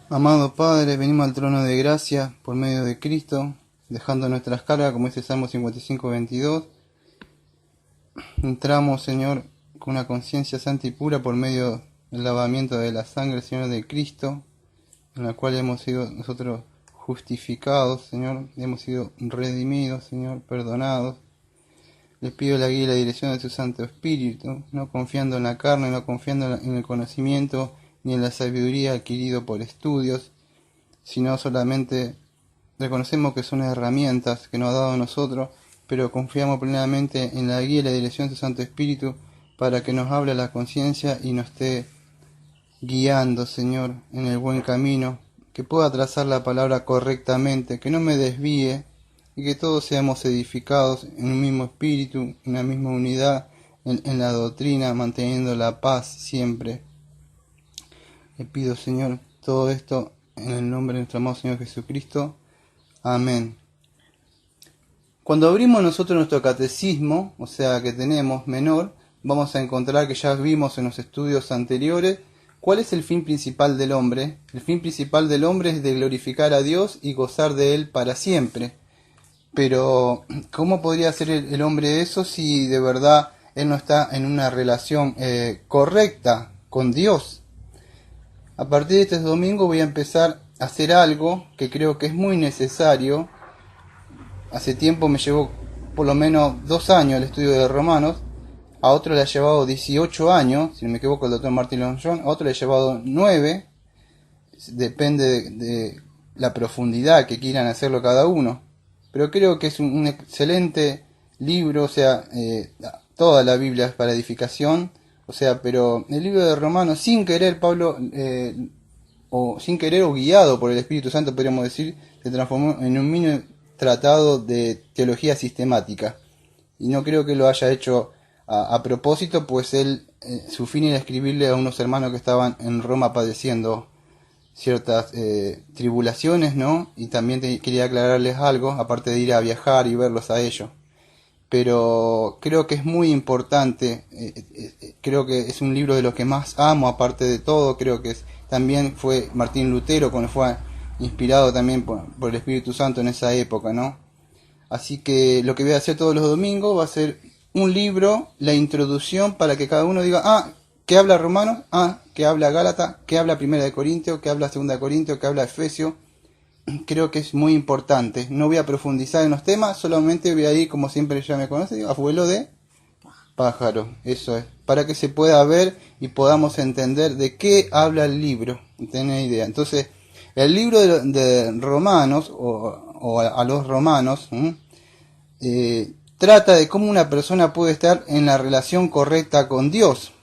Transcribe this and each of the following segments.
Amado Padre, venimos al trono de gracia por medio de Cristo, dejando nuestras cargas, como dice Salmo 55:22. Entramos, Señor, con una conciencia santa y pura por medio del lavamiento de la sangre, Señor, de Cristo, en la cual hemos sido nosotros justificados, Señor, hemos sido redimidos, Señor, perdonados. Les pido la guía y la dirección de su Santo Espíritu, no confiando en la carne, no confiando en el conocimiento ni en la sabiduría adquirido por estudios, sino solamente reconocemos que son herramientas que nos ha dado a nosotros, pero confiamos plenamente en la guía y la dirección de su Santo Espíritu para que nos hable a la conciencia y nos esté guiando, Señor, en el buen camino, que pueda trazar la palabra correctamente, que no me desvíe y que todos seamos edificados en un mismo espíritu, en una misma unidad, en la doctrina, manteniendo la paz siempre. Le pido, Señor, todo esto en el nombre de nuestro amado Señor Jesucristo. Amén. Cuando abrimos nosotros nuestro catecismo, o sea que tenemos menor, vamos a encontrar que ya vimos en los estudios anteriores cuál es el fin principal del hombre. El fin principal del hombre es de glorificar a Dios y gozar de Él para siempre. Pero, ¿cómo podría hacer el hombre eso si de verdad él no está en una relación correcta con Dios? A partir de este domingo voy a empezar a hacer algo que creo que es muy necesario. Hace tiempo me llevó por lo menos 2 años el estudio de Romanos, a otro le ha llevado 18 años, si no me equivoco el doctor Martin Long-John, a otro le ha llevado 9, depende de la profundidad que quieran hacerlo cada uno. Pero creo que es un excelente libro, o sea, toda la Biblia es para edificación, o sea, pero el libro de Romanos, sin querer, Pablo, o sin querer o guiado por el Espíritu Santo, podríamos decir, se transformó en un mini tratado de teología sistemática. Y no creo que lo haya hecho a propósito, pues él, su fin era escribirle a unos hermanos que estaban en Roma padeciendo ciertas tribulaciones, ¿no? Y también quería aclararles algo, aparte de ir a viajar y verlos a ellos. Pero creo que es muy importante, creo que es un libro de los que más amo, aparte de todo, creo que también fue Martín Lutero cuando fue inspirado también por el Espíritu Santo en esa época, ¿no? Así que lo que voy a hacer todos los domingos va a ser un libro, la introducción, para que cada uno diga, ¿qué habla Romanos? ¿Qué habla Gálatas? ¿Qué habla Primera de Corintios? ¿Qué habla Segunda de Corintios? ¿Qué habla Efesios? Creo que es muy importante. No voy a profundizar en los temas, solamente voy a ir, como siempre ya me conoce, a vuelo de pájaro. Eso es. Para que se pueda ver y podamos entender de qué habla el libro. Tener idea. Entonces, el libro de Romanos, o a los romanos, trata de cómo una persona puede estar en la relación correcta con Dios.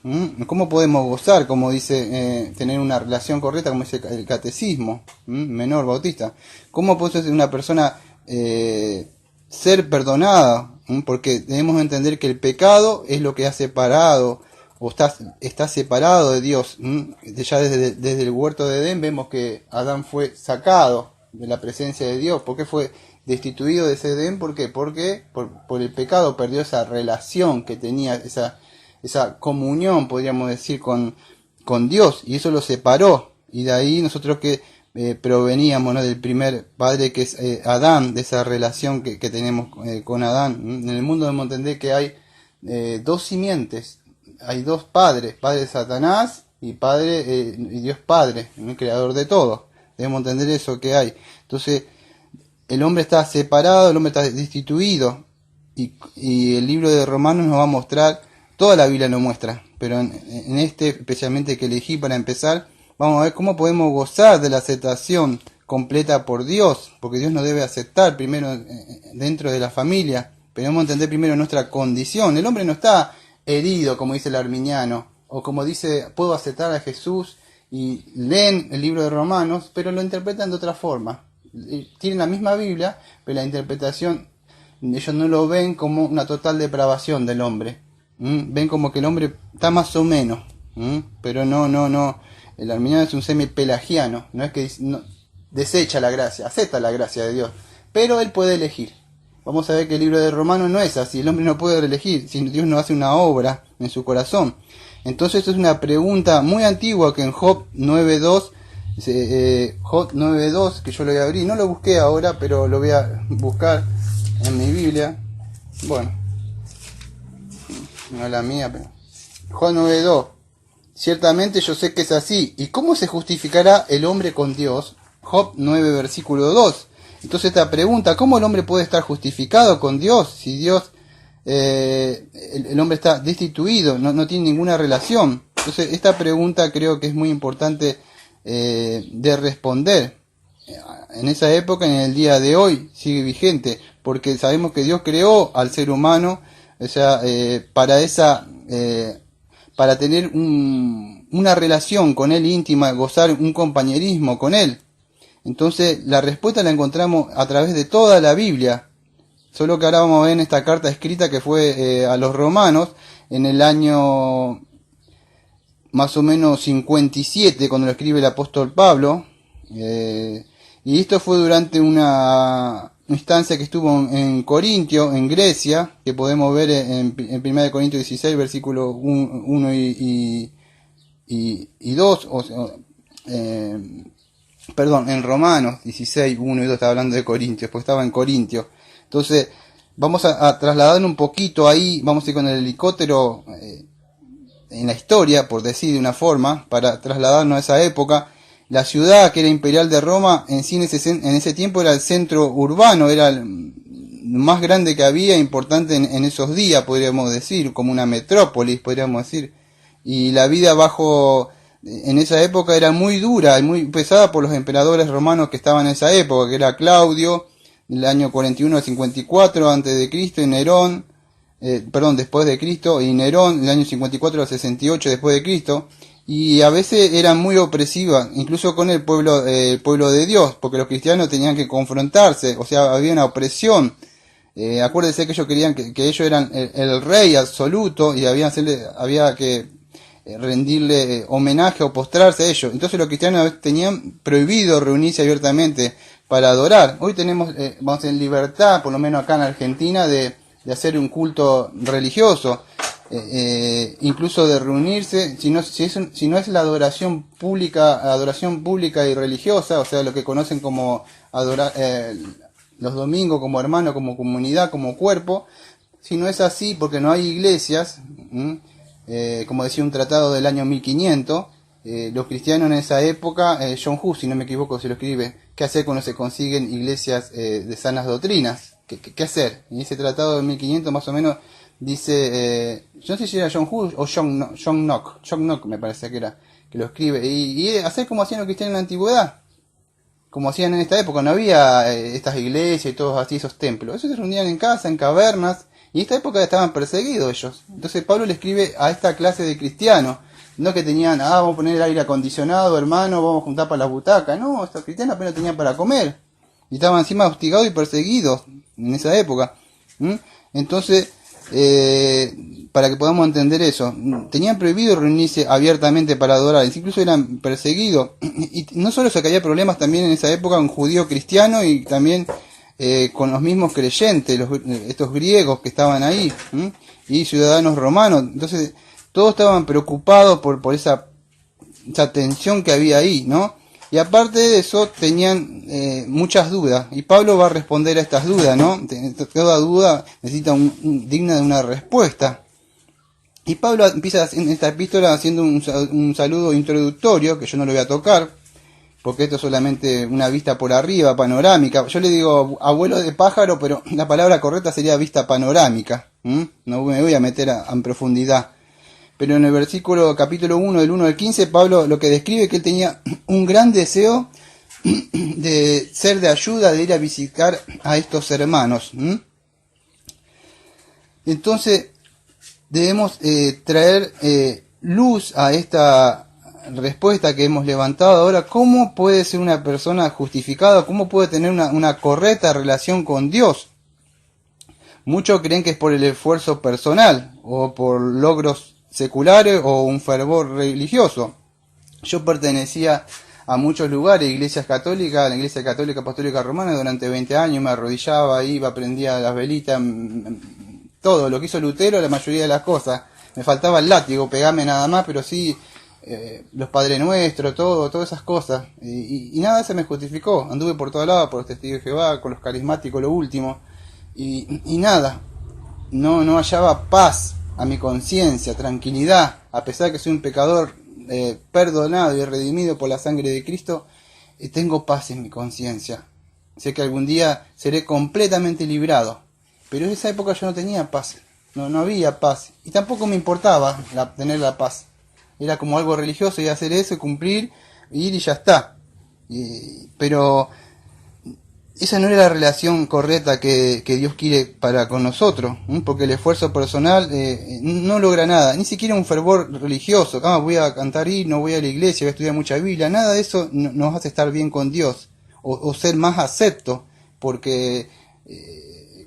Cómo podemos gozar, como dice, tener una relación correcta, como dice el catecismo menor bautista. Cómo puede ser una persona ser perdonada, porque debemos entender que el pecado es lo que ha separado, o está separado de Dios. Ya desde el huerto de Edén vemos que Adán fue sacado de la presencia de Dios. ¿Por qué fue destituido de ese Edén? ¿Por qué? Porque por el pecado perdió esa relación que tenía, esa comunión, podríamos decir, con Dios, y eso lo separó. Y de ahí nosotros que proveníamos, ¿no?, del primer padre, que es Adán, de esa relación que tenemos con Adán. En el mundo debemos entender que hay 2 simientes, hay 2 padres, padre Satanás y padre y Dios Padre, el creador de todo. Debemos entender eso que hay. Entonces, el hombre está separado, el hombre está destituido, y el libro de Romanos nos va a mostrar, toda la Biblia nos muestra, pero en este especialmente que elegí para empezar, vamos a ver cómo podemos gozar de la aceptación completa por Dios, porque Dios nos debe aceptar primero dentro de la familia, pero debemos entender primero nuestra condición. El hombre no está herido, como dice el arminiano, o como dice, puedo aceptar a Jesús, y leen el libro de Romanos, pero lo interpretan de otra forma. Tienen la misma Biblia, pero la interpretación, ellos no lo ven como una total depravación del hombre. Ven como que el hombre está más o menos, pero no. El arminiano es un semi-pelagiano, no es que desecha la gracia, acepta la gracia de Dios, pero él puede elegir. Vamos a ver que el libro de Romanos no es así, el hombre no puede elegir, si Dios no hace una obra en su corazón. Entonces esto es una pregunta muy antigua que en Job 9.2 Job 9.2, que yo lo voy a abrir, no lo busqué ahora, pero lo voy a buscar en mi Biblia. Bueno, no la mía, pero Job 9.2. Ciertamente yo sé que es así. ¿Y cómo se justificará el hombre con Dios? Job 9, versículo 2. Entonces esta pregunta, ¿cómo el hombre puede estar justificado con Dios si Dios, el hombre está destituido, no tiene ninguna relación? Entonces esta pregunta creo que es muy importante de responder. En esa época, en el día de hoy, sigue vigente, porque sabemos que Dios creó al ser humano, o sea, para tener una relación con Él íntima, gozar un compañerismo con Él. Entonces la respuesta la encontramos a través de toda la Biblia, solo que ahora vamos a ver en esta carta escrita que fue a los romanos en el año más o menos 57, cuando lo escribe el apóstol Pablo, y esto fue durante una instancia que estuvo en Corintio, en Grecia, que podemos ver en 1 Corintios 16, versículos 1 y 2, perdón, en Romanos 16, 1 y 2, estaba hablando de Corintios, porque estaba en Corintio. Entonces, vamos a trasladar un poquito ahí, vamos a ir con el helicóptero en la historia, por decir de una forma, para trasladarnos a esa época. La ciudad que era imperial de Roma, en sí en ese tiempo era el centro urbano, era el más grande que había, importante en esos días, podríamos decir, como una metrópolis, podríamos decir. Y la vida en esa época era muy dura y muy pesada por los emperadores romanos que estaban en esa época, que era Claudio, del año 41 al 54 antes de Cristo, y Nerón, después de Cristo, y Nerón, del año 54 al 68 después de Cristo. Y a veces eran muy opresivas, incluso con el pueblo de Dios, porque los cristianos tenían que confrontarse, o sea, había una opresión. Acuérdense que ellos querían que ellos eran el rey absoluto y había que rendirle homenaje o postrarse a ellos. Entonces los cristianos tenían prohibido reunirse abiertamente para adorar. Hoy tenemos, vamos en libertad, por lo menos acá en Argentina, de hacer un culto religioso. Incluso de reunirse, si no es la adoración pública y religiosa, o sea, lo que conocen como adorar los domingos como hermano, como comunidad, como cuerpo, si no es así, porque no hay iglesias, como decía un tratado del año 1500, los cristianos en esa época, John Hus, si no me equivoco, se lo escribe, ¿qué hacer cuando se consiguen iglesias de sanas doctrinas? ¿Qué hacer? En ese tratado de 1500 más o menos dice, yo no sé si era John Hus o John Knock me parece que era, que lo escribe, y hacer como hacían los cristianos en la antigüedad, como hacían en esta época, no había estas iglesias y todos así, esos templos, esos se reunían en casa, en cavernas, y en esta época estaban perseguidos ellos. Entonces Pablo le escribe a esta clase de cristianos, no que tenían, vamos a poner el aire acondicionado, hermano, vamos a juntar para las butacas, no, estos cristianos apenas tenían para comer, y estaban encima hostigados y perseguidos en esa época. Entonces, para que podamos entender eso, tenían prohibido reunirse abiertamente para adorar, incluso eran perseguidos, y no solo eso, que había problemas también en esa época con judío cristiano y también con los mismos creyentes, estos griegos que estaban ahí, y ciudadanos romanos. Entonces todos estaban preocupados por esa tensión que había ahí, ¿no? Y aparte de eso, tenían muchas dudas. Y Pablo va a responder a estas dudas, ¿no? Toda duda necesita digna de una respuesta. Y Pablo empieza en esta epístola haciendo un saludo introductorio, que yo no lo voy a tocar, porque esto es solamente una vista por arriba, panorámica. Yo le digo abuelo de pájaro, pero la palabra correcta sería vista panorámica. No me voy a meter en profundidad. Pero en el versículo capítulo 1, del 1 al 15, Pablo lo que describe es que él tenía un gran deseo de ser de ayuda, de ir a visitar a estos hermanos. Entonces debemos traer luz a esta respuesta que hemos levantado ahora. ¿Cómo puede ser una persona justificada? ¿Cómo puede tener una correcta relación con Dios? Muchos creen que es por el esfuerzo personal o por logros seculares o un fervor religioso. Yo pertenecía a muchos lugares, iglesias católicas, la Iglesia Católica Apostólica Romana durante 20 años, me arrodillaba, iba, prendía las velitas, todo lo que hizo Lutero, la mayoría de las cosas. Me faltaba el látigo, pegarme nada más, pero sí los Padres Nuestros, todas esas cosas. Y nada se me justificó. Anduve por todos lados, por los testigos de Jehová, con los carismáticos, lo último. Y nada, no hallaba paz a mi conciencia, tranquilidad, a pesar de que soy un pecador perdonado y redimido por la sangre de Cristo, tengo paz en mi conciencia. Sé que algún día seré completamente librado, pero en esa época yo no tenía paz, no había paz, y tampoco me importaba tener la paz. Era como algo religioso, y hacer eso, y cumplir, ir y ya está. Pero esa no era la relación correcta que Dios quiere para con nosotros, porque el esfuerzo personal no logra nada, ni siquiera un fervor religioso. Voy a cantar himno, voy a la iglesia, voy a estudiar mucha Biblia, nada de eso nos hace estar bien con Dios, o ser más acepto, porque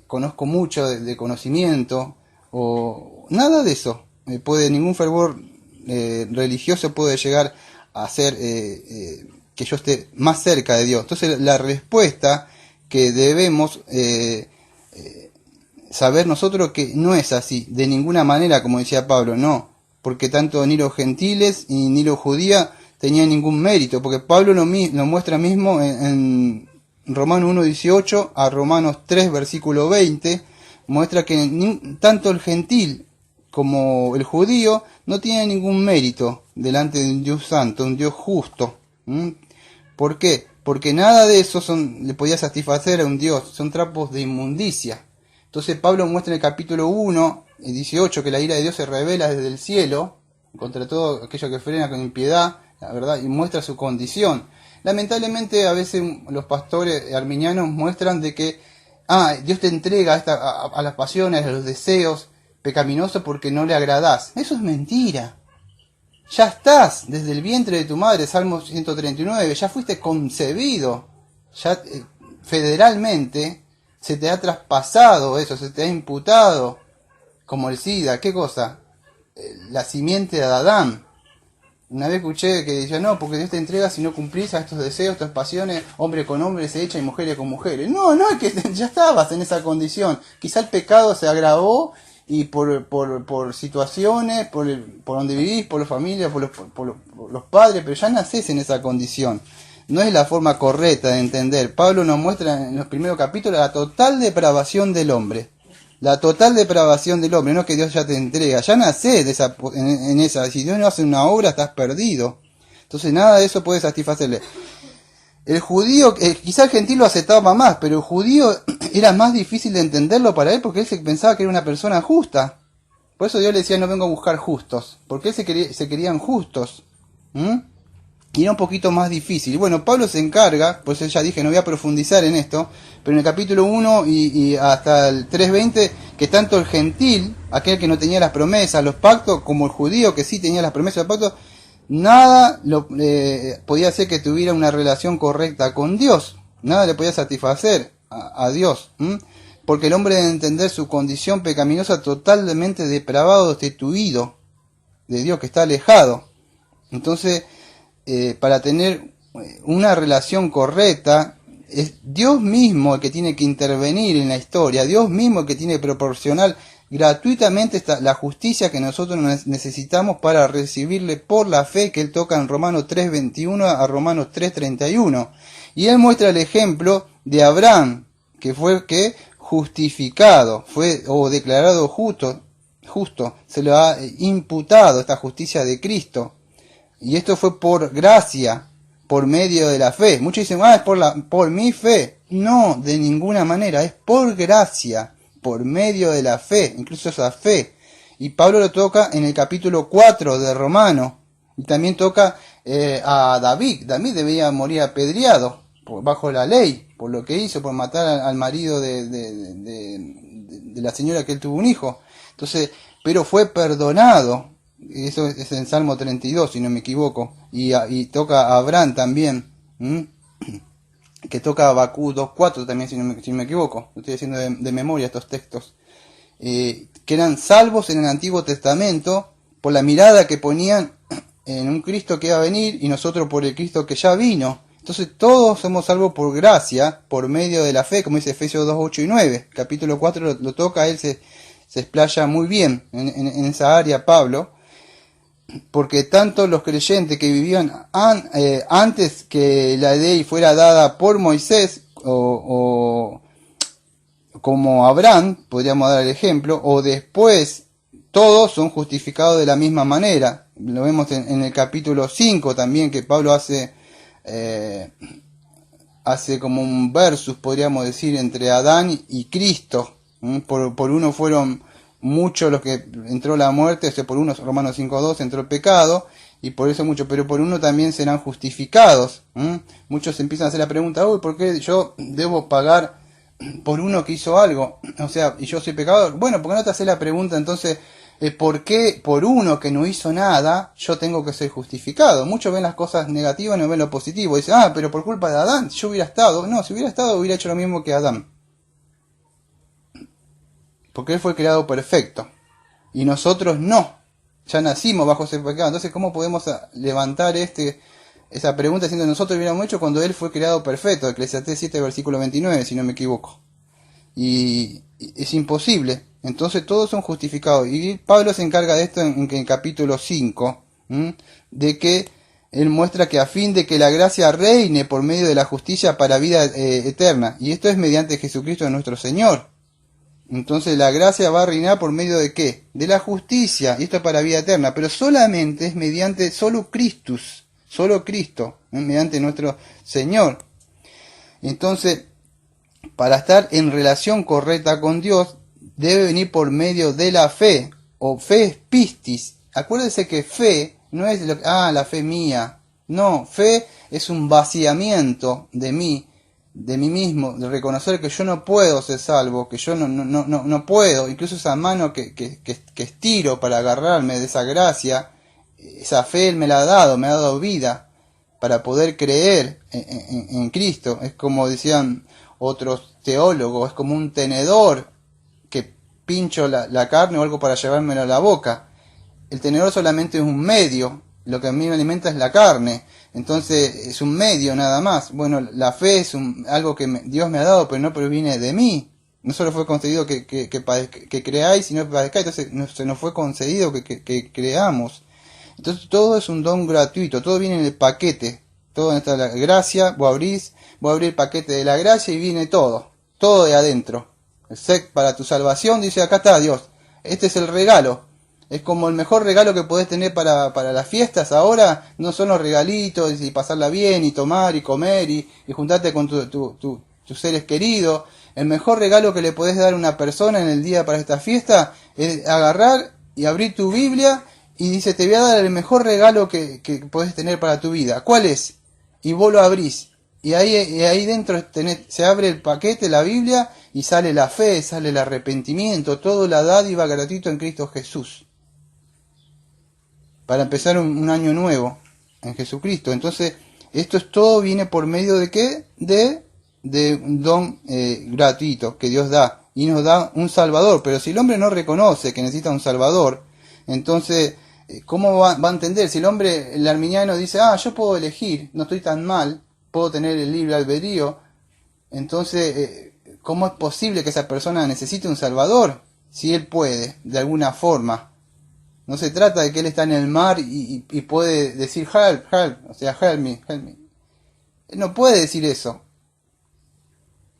conozco mucho de conocimiento, o nada de eso. Ningún fervor religioso puede llegar a hacer que yo esté más cerca de Dios. Entonces la respuesta que debemos saber nosotros que no es así, de ninguna manera, como decía Pablo, no, porque tanto ni los gentiles ni los judíos tenían ningún mérito, porque Pablo lo muestra mismo en Romanos 1:18 a Romanos 3, versículo 20, muestra que tanto el gentil como el judío no tienen ningún mérito delante de un Dios santo, un Dios justo. ¿Por qué? Porque nada de eso le podía satisfacer a un Dios, son trapos de inmundicia. Entonces Pablo muestra en el capítulo 1, 18, que la ira de Dios se revela desde el cielo, contra todo aquello que frena con impiedad, la verdad, y muestra su condición. Lamentablemente a veces los pastores arminianos muestran de que Dios te entrega a las pasiones, a los deseos pecaminosos porque no le agradás. Eso es mentira. Ya estás desde el vientre de tu madre, Salmo 139, ya fuiste concebido, ya federalmente se te ha traspasado eso, se te ha imputado como el SIDA. ¿Qué cosa? La simiente de Adán. Una vez escuché que decía, no, porque Dios te entrega si no cumplís a estos deseos, estas pasiones, hombre con hombre se echa y mujeres con mujeres. No, es que ya estabas en esa condición. Quizá el pecado se agravó y por situaciones, por donde vivís, por la familia, por los padres, pero ya nacés en esa condición. No es la forma correcta de entender. Pablo nos muestra en los primeros capítulos la total depravación del hombre. La total depravación del hombre, no es que Dios ya te entrega, ya nacés en esa. Si Dios no hace una obra, estás perdido. Entonces nada de eso puede satisfacerle. El judío, quizá el gentil lo aceptaba más, pero el judío era más difícil de entenderlo para él porque él se pensaba que era una persona justa. Por eso Dios le decía, no vengo a buscar justos, porque él se querían justos. Y era un poquito más difícil. Y bueno, Pablo se encarga, pues ya dije, no voy a profundizar en esto, pero en el capítulo 1 y hasta el 3:20, que tanto el gentil, aquel que no tenía las promesas, los pactos, como el judío que sí tenía las promesas, los pactos, nada podía hacer que tuviera una relación correcta con Dios. Nada le podía satisfacer a Dios. Porque el hombre debe entender su condición pecaminosa totalmente depravado, destituido de Dios, que está alejado. Entonces, para tener una relación correcta, es Dios mismo el que tiene que intervenir en la historia, Dios mismo el que tiene que proporcionar gratuitamente la justicia que nosotros necesitamos para recibirle por la fe, que él toca en Romanos 3:21 a Romanos 3:31. Y él muestra el ejemplo de Abraham, que fue justificado, o declarado justo, se le ha imputado esta justicia de Cristo. Y esto fue por gracia, por medio de la fe. Muchos dicen, es por mi fe. No, de ninguna manera, es por gracia, por medio de la fe, incluso esa fe. Y Pablo lo toca en el capítulo 4 de Romano. Y también toca a David. David debía morir apedreado bajo la ley, por lo que hizo, por matar al marido de la señora que él tuvo un hijo. Entonces, pero fue perdonado. Eso es en Salmo 32, si no me equivoco. Y toca a Abraham también, que toca a Habacuc 2:4 también, si no me equivoco. Estoy haciendo de memoria estos textos. Que eran salvos en el Antiguo Testamento por la mirada que ponían en un Cristo que iba a venir y nosotros por el Cristo que ya vino. Entonces todos somos salvos por gracia, por medio de la fe, como dice Efesios 2:8 y 9. Capítulo 4 lo toca, él se explaya muy bien en esa área, Pablo. porque tanto los creyentes que vivían antes que la ley fuera dada por Moisés, o como Abraham, podríamos dar el ejemplo, o después, todos son justificados de la misma manera. Lo vemos en el capítulo 5 también, que Pablo hace como un versus, podríamos decir, entre Adán y Cristo. Por uno fueron muchos los que entró la muerte, o sea, por uno, Romanos 5.2, entró el pecado, y por eso muchos, pero por uno también serán justificados. Muchos empiezan a hacer la pregunta, uy, ¿por qué yo debo pagar por uno que hizo algo? O sea, y yo soy pecador. Bueno, ¿por qué no te haces la pregunta entonces, por qué por uno que no hizo nada yo tengo que ser justificado? Muchos ven las cosas negativas y no ven lo positivo. Dicen, pero por culpa de Adán, si yo hubiera estado. No, si hubiera estado hubiera hecho lo mismo que Adán. Porque él fue creado perfecto. Y nosotros no. Ya nacimos bajo ese pecado. Entonces, ¿cómo podemos levantar esa pregunta diciendo nosotros hubiéramos hecho cuando él fue creado perfecto? Eclesiastés 7, versículo 29, si no me equivoco. Y es imposible. Entonces todos son justificados. Y Pablo se encarga de esto en el capítulo 5, de que él muestra que a fin de que la gracia reine por medio de la justicia para vida eterna. Y esto es mediante Jesucristo nuestro Señor. Entonces la gracia va a reinar por medio de ¿qué? De la justicia. Y esto es para vida eterna. Pero solamente es mediante solo Cristo, mediante nuestro Señor. Entonces, para estar en relación correcta con Dios, debe venir por medio de la fe, o fe es pistis. Acuérdense que fe no es la fe mía. No, fe es un vaciamiento de mí mismo, de reconocer que yo no puedo ser salvo, que yo no puedo, incluso esa mano que estiro para agarrarme de esa gracia, esa fe Él me la ha dado vida para poder creer en Cristo. Es como decían otros teólogos, es como un tenedor que pincho la carne o algo para llevármela a la boca. El tenedor solamente es un medio, lo que a mí me alimenta es la carne, entonces es un medio nada más. Bueno, la fe es algo que Dios me ha dado, pero no proviene de mí. No solo fue concedido que creáis, sino que padezcáis. Entonces se nos fue concedido que creamos. Entonces todo es un don gratuito, todo viene en el paquete. Todo está la gracia, voy a abrir el paquete de la gracia y viene todo de adentro. El set para tu salvación, dice, acá está Dios. Este es el regalo. Es como el mejor regalo que podés tener para las fiestas ahora. No son los regalitos y pasarla bien y tomar y comer y juntarte con tus seres queridos. El mejor regalo que le podés dar a una persona en el día para esta fiesta es agarrar y abrir tu Biblia y dice, te voy a dar el mejor regalo que podés tener para tu vida. ¿Cuál es? Y vos lo abrís. Y ahí dentro se abre el paquete, la Biblia, y sale la fe, sale el arrepentimiento, todo la dádiva gratuito en Cristo Jesús. Para empezar un año nuevo en Jesucristo. Entonces, todo viene por medio de ¿qué? De un don gratuito que Dios da. Y nos da un Salvador. Pero si el hombre no reconoce que necesita un Salvador, entonces, ¿cómo va a entender? Si el arminiano dice, yo puedo elegir, no estoy tan mal, puedo tener el libre albedrío, entonces, ¿cómo es posible que esa persona necesite un Salvador? Si él puede, de alguna forma. No se trata de que él está en el mar y puede decir help, o sea, help me. Él no puede decir eso.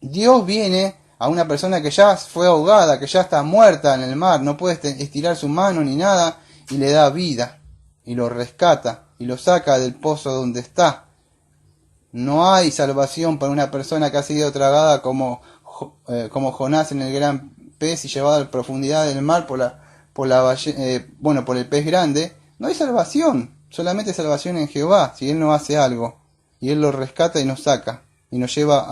Dios viene a una persona que ya fue ahogada, que ya está muerta en el mar, no puede estirar su mano ni nada, y le da vida, y lo rescata, y lo saca del pozo donde está. No hay salvación para una persona que ha sido tragada como Jonás en el gran pez y llevado a la profundidad del mar por el pez grande. No hay salvación, solamente salvación en Jehová, si Él no hace algo, y Él lo rescata y nos saca, y nos lleva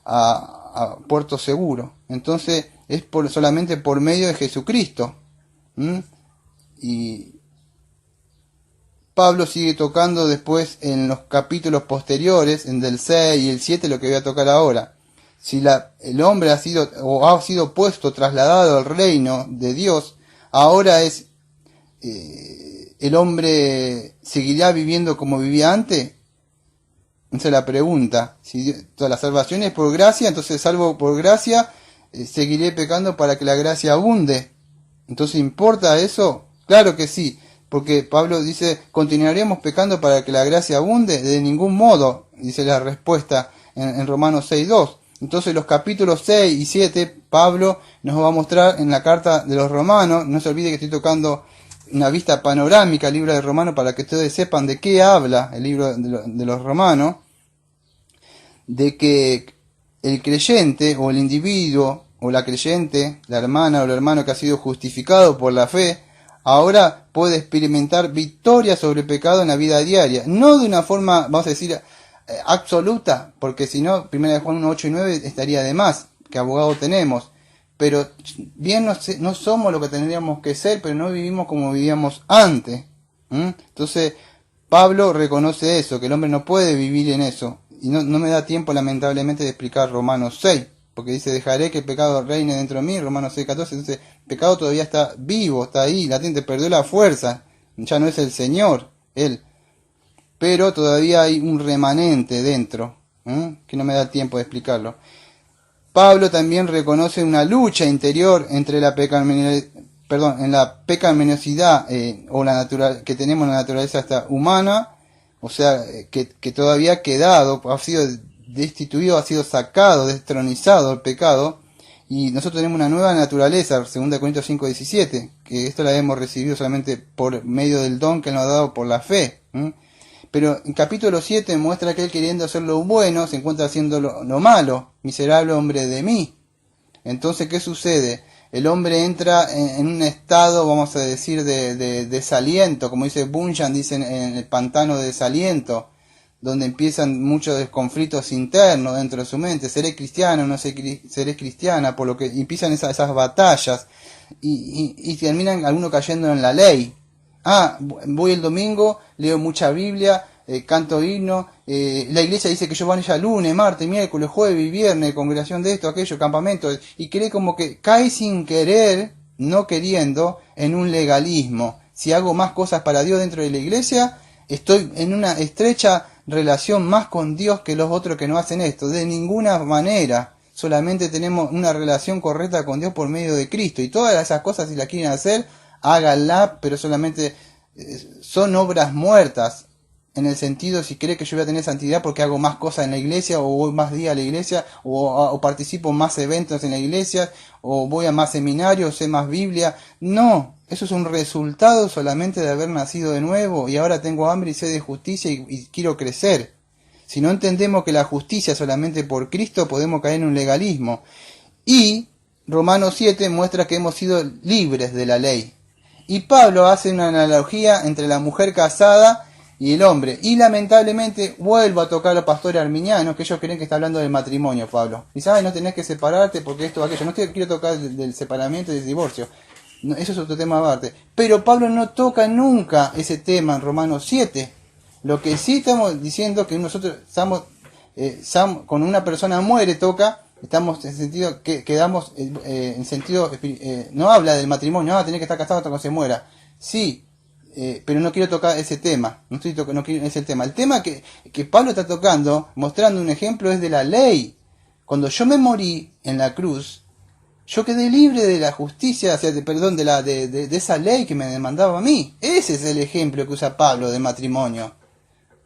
a puerto seguro. Entonces es solamente por medio de Jesucristo. Y Pablo sigue tocando después en los capítulos posteriores, en del 6 y el 7, lo que voy a tocar ahora. Si el hombre ha sido trasladado al reino de Dios, ahora el hombre seguirá viviendo como vivía antes. Esa es la pregunta. Si toda la salvación es por gracia, entonces salvo por gracia, seguiré pecando para que la gracia abunde. Entonces, ¿importa eso? Claro que sí. Porque Pablo dice, ¿continuaremos pecando para que la gracia abunde? De ningún modo, dice la respuesta en Romanos 6:2. Entonces los capítulos 6 y 7, Pablo nos va a mostrar en la carta de los Romanos. No se olvide que estoy tocando una vista panorámica al libro de Romanos para que ustedes sepan de qué habla el libro de los Romanos. De que el creyente o el individuo o la creyente, la hermana o el hermano que ha sido justificado por la fe, ahora puede experimentar victoria sobre el pecado en la vida diaria. No de una forma, vamos a decir, absoluta, porque si no, 1 Juan 1, 8 y 9 estaría de más, que abogado tenemos. Pero bien no somos lo que tendríamos que ser, pero no vivimos como vivíamos antes. Entonces, Pablo reconoce eso, que el hombre no puede vivir en eso. Y no me da tiempo, lamentablemente, de explicar Romanos 6, porque dice, dejaré que el pecado reine dentro de mí, Romanos 6, 14. Entonces, el pecado todavía está vivo, está ahí, latente, perdió la fuerza, ya no es el Señor, Él. Pero todavía hay un remanente dentro, que no me da tiempo de explicarlo. Pablo también reconoce una lucha interior entre la pecaminosidad o la que tenemos en la naturaleza hasta humana, o sea, que todavía ha quedado, ha sido destituido, ha sido sacado, destronizado el pecado, y nosotros tenemos una nueva naturaleza, 2 Corintios 5:17, que esto la hemos recibido solamente por medio del don que nos ha dado por la fe. Pero en capítulo 7 muestra que él, queriendo hacer lo bueno, se encuentra haciendo lo malo. Miserable hombre de mí. Entonces, ¿qué sucede? El hombre entra en un estado, vamos a decir, de desaliento, como dice Bunyan, dice en el pantano de desaliento, donde empiezan muchos conflictos internos dentro de su mente. ¿Seré cristiano? ¿No seré cristiana? Por lo que empiezan esas batallas y terminan algunos cayendo en la ley. Voy el domingo, leo mucha Biblia, canto himno, la iglesia dice que yo vaya lunes, martes, miércoles, jueves y viernes, congregación de esto, aquello, campamento, y cree como que cae sin querer, no queriendo, en un legalismo. Si hago más cosas para Dios dentro de la iglesia, estoy en una estrecha relación más con Dios que los otros que no hacen esto. De ninguna manera. Solamente tenemos una relación correcta con Dios por medio de Cristo. Y todas esas cosas, si las quieren hacer, háganla, pero solamente son obras muertas, en el sentido, si cree que yo voy a tener santidad porque hago más cosas en la iglesia, o voy más días a la iglesia, o participo en más eventos en la iglesia, o voy a más seminarios, sé más Biblia. No, eso es un resultado solamente de haber nacido de nuevo, y ahora tengo hambre y sed de justicia y quiero crecer. Si no entendemos que la justicia solamente por Cristo, podemos caer en un legalismo. Y Romanos 7 muestra que hemos sido libres de la ley. Y Pablo hace una analogía entre la mujer casada y el hombre. Y lamentablemente vuelvo a tocar a los pastores arminianos, que ellos creen que está hablando del matrimonio, Pablo. Y saben, no tenés que separarte porque esto o aquello. No quiero tocar del separamiento y del divorcio. No, eso es otro tema aparte. Pero Pablo no toca nunca ese tema en Romanos 7. Lo que sí estamos diciendo que nosotros estamos, cuando una persona muere, estamos en sentido que quedamos en sentido no habla del matrimonio, tener que estar casado hasta cuando se muera. Sí, pero no quiero tocar ese tema. No quiero ese tema. El tema que Pablo está tocando, mostrando un ejemplo, es de la ley. Cuando yo me morí en la cruz, yo quedé libre de la justicia, de esa ley que me demandaba a mí. Ese es el ejemplo que usa Pablo de matrimonio.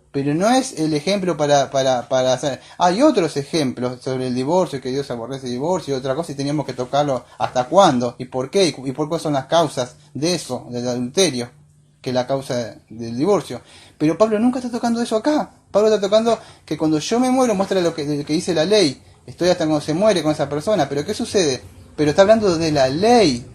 Pero no es el ejemplo para hacer. Hay otros ejemplos sobre el divorcio, que Dios aborrece el divorcio y otra cosa, y teníamos que tocarlo hasta cuándo, y por qué, y por qué son las causas de eso, del adulterio, que es la causa del divorcio. Pero Pablo nunca está tocando eso acá. Pablo está tocando que cuando yo me muero, muestra lo que dice la ley. Estoy hasta cuando se muere con esa persona. Pero ¿qué sucede? Pero está hablando de la ley,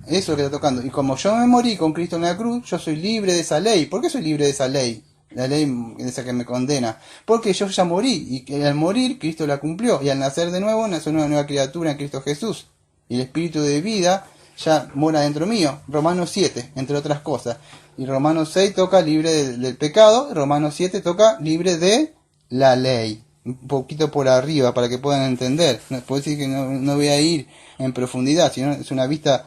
eso es lo que está tocando. Y como yo me morí con Cristo en la cruz, yo soy libre de esa ley. ¿Por qué soy libre de esa ley? La ley esa que me condena. Porque yo ya morí, y que al morir Cristo la cumplió, y al nacer de nuevo nació una nueva criatura en Cristo Jesús, y el espíritu de vida ya mora dentro mío. Romanos 7, entre otras cosas. Y Romanos 6 toca libre del pecado, Romanos 7 toca libre de la ley. Un poquito por arriba para que puedo entender. Puedo decir que no voy a ir en profundidad, sino es una vista